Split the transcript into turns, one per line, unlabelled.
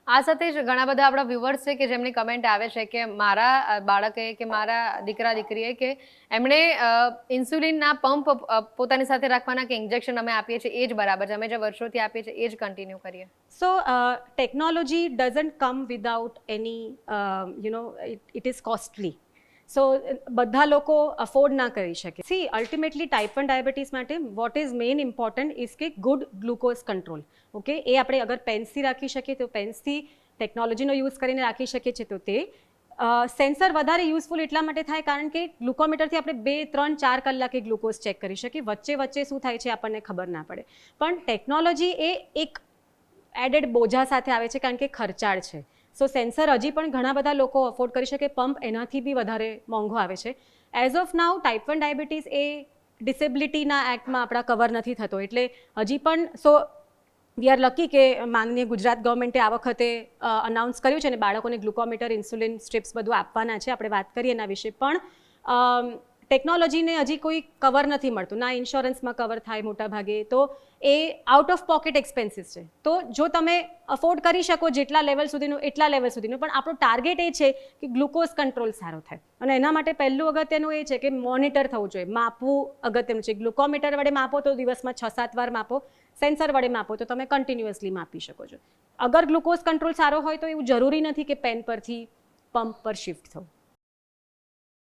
આ સાથે જ ઘણા બધા આપણા વ્યુઅર્સ છે કે જેમની કમેન્ટ આવે છે કે મારા બાળકે કે મારા દીકરા દીકરીએ કે એમણે ઇન્સ્યુલિનના પંપ પોતાની સાથે રાખવાના કે ઇન્જેક્શન અમે આપીએ છીએ એ જ બરાબર છે, અમે જે વર્ષોથી આપીએ છીએ એ જ કન્ટિન્યુ કરીએ.
So technology doesn't come without any, it is costly. સો બધા લોકો અફોર્ડ ના કરી શકે. સી અલ્ટિમેટલી ટાઈપ 1 ડાયાબિટીસ માટે what is main important is કે ગુડ ગ્લુકોઝ કંટ્રોલ. ઓકે, એ આપણે અગર પેન્સથી રાખી શકીએ તો પેન્સથી, ટેકનોલોજીનો યુઝ કરીને રાખી શકીએ છીએ તો તે. સેન્સર વધારે યુઝફુલ એટલા માટે થાય કારણ કે ગ્લુકોમીટરથી આપણે 2, 3, 4 કલાકે ગ્લુકોઝ ચેક કરી શકીએ. વચ્ચે શું થાય છે આપણને ખબર ના પડે. પણ ટેકનોલોજી એ એક એડેડ બોજા સાથે આવે છે કારણ કે ખર્ચાળ છે. સો સેન્સર હજી પણ ઘણા બધા લોકો અફોર્ડ કરી શકે, પંપ એનાથી બી વધારે મોંઘો આવે છે. As of now type 1 diabetes એ ડિસેબિલિટીના એક્ટમાં આપણા કવર નથી થતો, એટલે હજી પણ સો વી આર લકી કે માનનીય ગુજરાત ગવર્મેન્ટે આ વખતે અનાઉન્સ કર્યું છે અને બાળકોને ગ્લુકોમીટર, ઇન્સ્યુલિન સ્ટ્રીપ્સ બધું આપવાના છે. આપણે વાત કરીએ એના વિશે, પણ ટેકનોલોજીને હજી કોઈ કવર નથી મળતું, ના ઇન્સ્યોરન્સમાં કવર થાય મોટા ભાગે, તો એ આઉટ ઓફ પોકેટ એક્સપેન્સીસ છે. તો જો તમે અફોર્ડ કરી શકો જેટલા લેવલ સુધીનું એટલા લેવલ સુધીનું, પણ આપણો ટાર્ગેટ એ છે કે ગ્લુકોઝ કંટ્રોલ સારો થાય અને એના માટે પહેલું અગત્યનું એ છે કે મોનિટર થવું જોઈએ, માપવું અગત્યનું છે. ગ્લુકોમીટર વડે માપો તો દિવસમાં 6-7 વાર માપો, સેન્સર વડે માપો તો તમે કન્ટિન્યુઅસલી માપી શકો છો. અગર ગ્લુકોઝ કંટ્રોલ સારો હોય તો એવું જરૂરી નથી કે પેન પરથી પંપ પર શિફ્ટ થવું.